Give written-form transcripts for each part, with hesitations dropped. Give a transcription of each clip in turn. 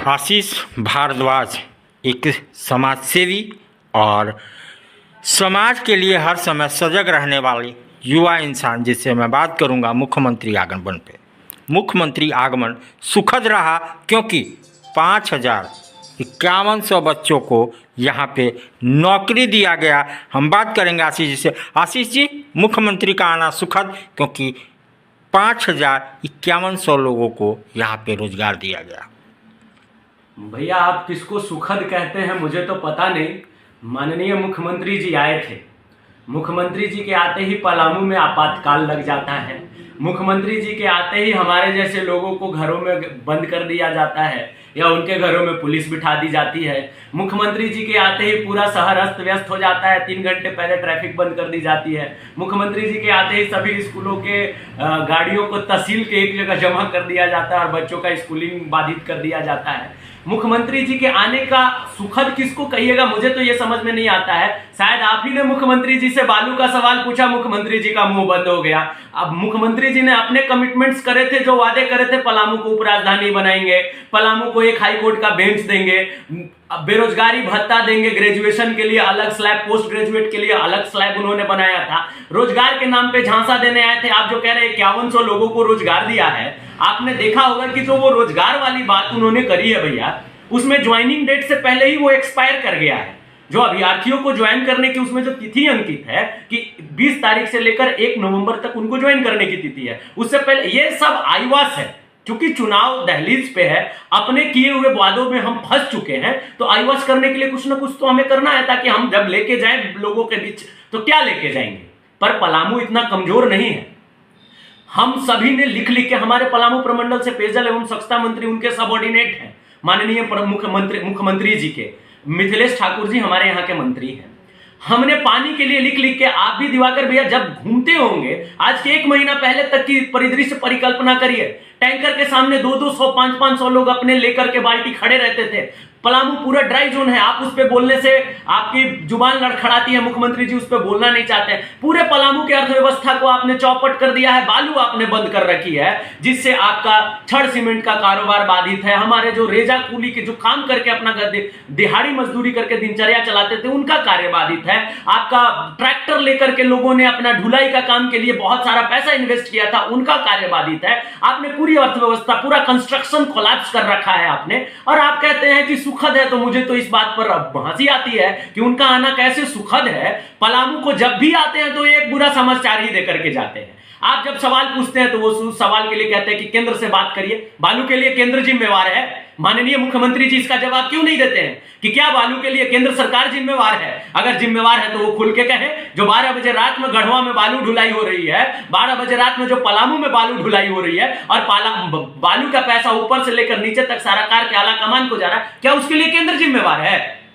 आशीष भारद्वाज एक समाजसेवी और समाज के लिए हर समय सजग रहने वाले युवा इंसान, जिससे मैं बात करूंगा मुख्यमंत्री आगमन पे। मुख्यमंत्री आगमन सुखद रहा क्योंकि 5,51 बच्चों को यहाँ पे नौकरी दिया गया। हम बात करेंगे आशीष जी से। आशीष जी, मुख्यमंत्री का आना सुखद क्योंकि 5,51 लोगों को यहाँ पे रोजगार दिया गया। भैया, आप किसको सुखद कहते हैं मुझे तो पता नहीं। माननीय मुख्यमंत्री जी आए थे। मुख्यमंत्री जी के आते ही पलामू में आपातकाल लग जाता है। मुख्यमंत्री जी के आते ही हमारे जैसे लोगों को घरों में बंद कर दिया जाता है या उनके घरों में पुलिस बिठा दी जाती है। मुख्यमंत्री जी के आते ही पूरा शहर अस्त व्यस्त हो जाता है। 3 घंटे पहले ट्रैफिक बंद कर दी जाती है। मुख्यमंत्री जी के आते ही सभी स्कूलों के गाड़ियों को तहसील के एक जगह जमा कर दिया जाता है और बच्चों का स्कूलिंग बाधित कर दिया जाता है। मुख्यमंत्री जी के आने का सुखद किसको कहिएगा, मुझे तो ये समझ में नहीं आता है। शायद आप ही ने मुख्यमंत्री जी से बालू का सवाल पूछा, मुख्यमंत्री जी का मुंह बंद हो गया। अब मुख्यमंत्री जी ने अपने कमिटमेंट्स करे थे, जो वादे करे थे, पलामू को उपराजधानी बनाएंगे, पलामू को एक हाईकोर्ट का बेंच देंगे, बेरोजगारी भत्ता देंगे, ग्रेजुएशन के लिए अलग स्लैब, पोस्ट ग्रेजुएट के लिए अलग स्लैब उन्होंने बनाया था। रोजगार के नाम पे झांसा देने आए थे। आप जो कह रहे हैं 5100 लोगों को रोजगार दिया है, आपने देखा होगा कि जो वो रोजगार वाली बात उन्होंने करी है भैया, उसमें ज्वाइनिंग डेट से पहले ही वो एक्सपायर कर गया है। जो अभ्यर्थियों को ज्वाइन करने की उसमें जो तिथि अंकित है कि 20 तारीख से लेकर 1 नवंबर तक उनको ज्वाइन करने की तिथि है, उससे पहले ये सब आईवास है। क्योंकि चुनाव दहलीज पे है, अपने किए हुए वादों में हम फंस चुके हैं, तो आईवास करने के लिए कुछ ना कुछ तो हमें करना है, ताकि हम जब लेके जाएं लोगों के बीच तो क्या लेके जाएंगे। पर पलामू इतना कमजोर नहीं है। हम सभी ने लिख लिख के, हमारे पलामू प्रमंडल से पेयजल एवं स्वच्छता मंत्री उनके सबऑर्डिनेट हैं, माननीय मुख्यमंत्री जी के मिथिलेश ठाकुर जी हमारे यहाँ के मंत्री हैं। हमने पानी के लिए लिख लिख के, आप भी दिवाकर भैया जब घूमते होंगे, आज के 1 महीना पहले तक की परिदृश्य परिकल्पना करिए। टैंकर के सामने 200, 500 लोग अपने लेकर के बाल्टी खड़े रहते थे। पलामू पूरा ड्राई जोन है। आप उस पे बोलने से आपकी जुबान लड़खड़ाती है, मुख्यमंत्री जी उस पे बोलना नहीं चाहते हैं। पूरे पलामू की अर्थव्यवस्था को आपने चौपट कर दिया है। बालू आपने बंद कर रखी है, जिससे आपका छड़ सीमेंट का कारोबार बाधित है। हमारे जो रेजा कूली के जो काम करके अपना दिहाड़ी मजदूरी करके दिनचर्या चलाते थे, उनका कार्य बाधित है। आपका ट्रैक्टर लेकर के लोगों ने अपना ढुलाई का काम के लिए बहुत सारा पैसा इन्वेस्ट किया था, उनका कार्य बाधित है। आपने पूरी अर्थव्यवस्था, पूरा कंस्ट्रक्शन कोलैप्स कर रखा है आपने, और आप कहते हैं कि सुखद है। तो मुझे तो इस बात पर हंसी आती है कि उनका आना कैसे सुखद है। पलामू को जब भी आते हैं तो एक बुरा समाचार ही देकर के जाते हैं। आप जब सवाल पूछते हैं तो वो उस सवाल के लिए कहते हैं कि केंद्र से बात करिए, बालू के लिए केंद्र जिम्मेवार है। माननीय मुख्यमंत्री जी इसका जवाब क्यों नहीं देते हैं कि क्या बालू के लिए केंद्र सरकार जिम्मेवार है? अगर जिम्मेवार है तो वो खुल के कहे। जो 12 बजे रात में गढ़वा में बालू ढुलाई हो रही है, 12 बजे रात में जो पलामू में बालू ढुलाई हो रही है, और बालू का पैसा ऊपर से लेकर नीचे तक सारा कार के आला कमान को जा रहा है, क्या उसके लिए केंद्र जिम्मेवार है?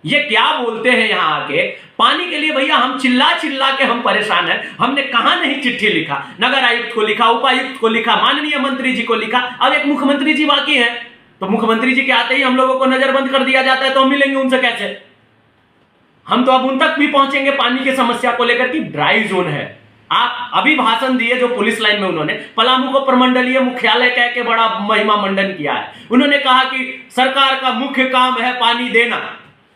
ये क्या बोलते हैं यहाँ आके? पानी के लिए भैया हम चिल्ला चिल्ला के हम परेशान हैं। हमने कहां नहीं चिट्ठी लिखा, नगर आयुक्त को लिखा, उपायुक्त को लिखा, माननीय मंत्री जी को लिखा। अब एक मुख्यमंत्री जी बाकी हैं, तो मुख्यमंत्री जी के आते ही हम लोगों को नजरबंद कर दिया जाता है, तो हम मिलेंगे उनसे कैसे? हम तो अब उन तक भी पहुंचेंगे पानी की समस्या को लेकर कि ड्राई जोन है। आप अभी भाषण दिए जो पुलिस लाइन में, उन्होंने पलामू को प्रमंडलीय मुख्यालय कह के बड़ा महिमा मंडन किया है। उन्होंने कहा कि सरकार का मुख्य काम है पानी देना,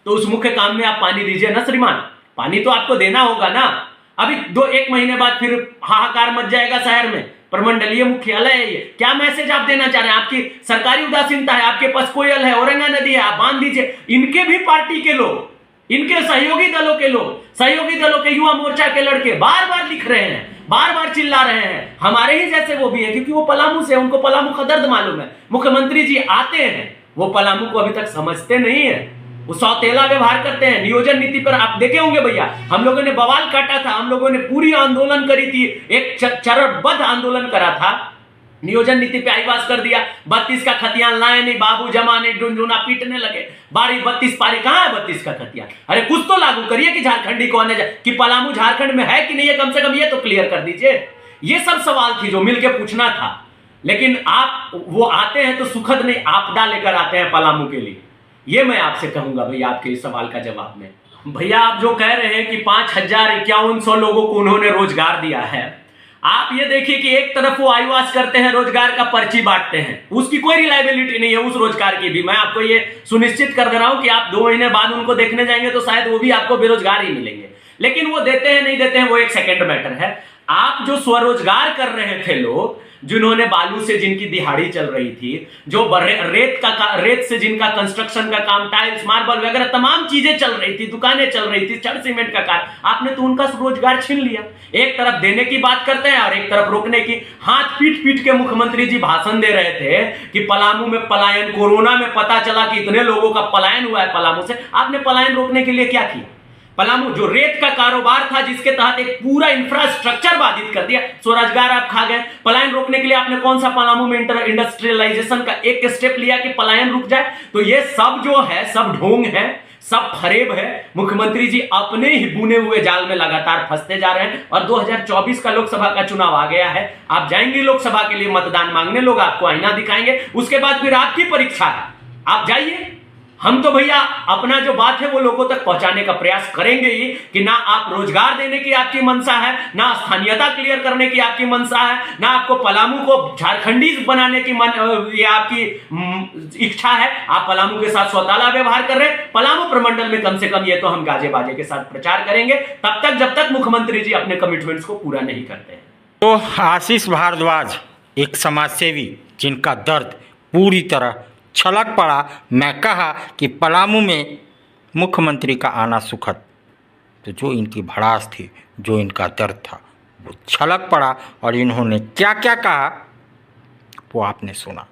तो उस मुख्य काम में आप पानी दीजिए ना श्रीमान। पानी तो आपको देना होगा ना। अभी 1 महीने बाद फिर हाहाकार मच जाएगा शहर में, प्रमंडलीय मुख्यालय है ये। क्या मैसेज आप देना चाह रहे हैं? आपकी सरकारी उदासीनता है, आपके पास कोयल है, औरंगा नदी है, आप बांध दीजिए। इनके भी पार्टी के लोग, इनके सहयोगी दलों के लोग, सहयोगी दलों के युवा मोर्चा के लड़के बार बार लिख रहे हैं, बार बार चिल्ला रहे हैं। हमारे ही जैसे वो भी है, क्योंकि वो पलामू से, उनको पलामू का दर्द मालूम है। मुख्यमंत्री जी आते हैं, वो पलामू को अभी तक समझते नहीं है, वो सौतेला व्यवहार करते हैं। नियोजन नीति पर आप देखे होंगे भैया, हम लोगों ने बवाल काटा था, हम लोगों ने पूरी आंदोलन करी थी, एक चरणबद्ध आंदोलन करा था। नियोजन नीति पे आईवास कर दिया। 32 का खतियान लाए नहीं, बाबू जमाने झुनझुना पीटने लगे। 32 पारी कहां है 32 का खतियान? अरे कुछ तो लागू करिए कि झारखंडी को आने जाए, कि पलामू झारखंड में है कि नहीं है, कम से कम ये तो क्लियर कर दीजिए। ये सब सवाल थी जो मिलके पूछना था। लेकिन आप, वो आते हैं तो सुखद नहीं, आपदा लेकर आते हैं पलामू के लिए। ये मैं आपसे कहूंगा भैया, आपके इस सवाल का जवाब में। भैया आप जो कह रहे हैं कि 5,51 लोगों को उन्होंने रोजगार दिया है, आप ये देखिए कि एक तरफ वो आईवास करते हैं, रोजगार का पर्ची बांटते हैं, उसकी कोई रिलायबिलिटी नहीं है उस रोजगार की भी। मैं आपको ये सुनिश्चित कर दे रहा हूं कि आप 2 महीने बाद उनको देखने जाएंगे तो शायद वो भी आपको बेरोजगार ही मिलेंगे। लेकिन वो देते हैं नहीं देते हैं वो एक सेकंड मैटर है। आप जो स्वरोजगार कर रहे थे लोग, जिन्होंने बालू से जिनकी दिहाड़ी चल रही थी, जो रेत से जिनका कंस्ट्रक्शन का काम, टाइल्स, मार्बल वगैरह तमाम चीजें चल रही थी, दुकानें चल रही थी, छड़ सीमेंट का काम, आपने तो उनका रोजगार छीन लिया। एक तरफ देने की बात करते हैं और एक तरफ रोकने की। हाथ पीट पीट के मुख्यमंत्री जी भाषण दे रहे थे कि पलामू में पलायन, कोरोना में पता चला कि इतने लोगों का पलायन हुआ है पलामू से। आपने पलायन रोकने के लिए क्या किया? पलामू जो रेत का कारोबार था, जिसके तहत एक पूरा इंफ्रास्ट्रक्चर बाधित कर दिया, स्वरोजगार आप खा गए। पलायन रोकने के लिए आपने कौन सा पलामू में इंडस्ट्रियलाइजेशन का एक स्टेप लिया कि पलायन रुक जाए? तो ये सब जो है सब ढोंग है, सब फरेब है। मुख्यमंत्री जी अपने ही बुने हुए जाल में लगातार फंसते जा रहे हैं। और 2024 का लोकसभा का चुनाव आ गया है, आप जाएंगे लोकसभा के लिए मतदान मांगने, लोग आपको आईना दिखाएंगे, उसके बाद फिर आपकी परीक्षा है, आप जाइए। हम तो भैया अपना जो बात है वो लोगों तक पहुंचाने का प्रयास करेंगे ही कि ना आप रोजगार देने की आपकी मंशा है, ना स्थानीयता क्लियर करने की आपकी मंशा है, ना आपको पलामू को झारखंडी बनाने की ये आपकी इच्छा है। आप पलामू के साथ सौताला व्यवहार कर रहे हैं। पलामू प्रमंडल में कम से कम ये तो हम गाजे बाजे के साथ प्रचार करेंगे तब तक जब तक मुख्यमंत्री जी अपने कमिटमेंट्स को पूरा नहीं करते हैं। तो आशीष भारद्वाज एक समाजसेवी जिनका दर्द पूरी तरह छलक पड़ा। मैं कहा कि पलामू में मुख्यमंत्री का आना सुखद, तो जो इनकी भड़ास थी, जो इनका दर्द था, वो छलक पड़ा। और इन्होंने क्या क्या कहा वो आपने सुना।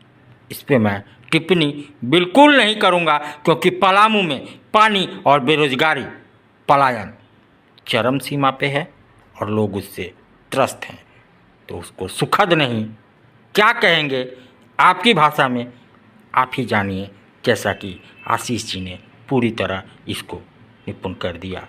इस पे मैं टिप्पणी बिल्कुल नहीं करूँगा, क्योंकि पलामू में पानी और बेरोजगारी, पलायन चरम सीमा पे है और लोग उससे त्रस्त हैं। तो उसको सुखद नहीं, क्या कहेंगे आपकी भाषा में आप ही जानिए, जैसा कि आशीष जी ने पूरी तरह इसको निपुण कर दिया।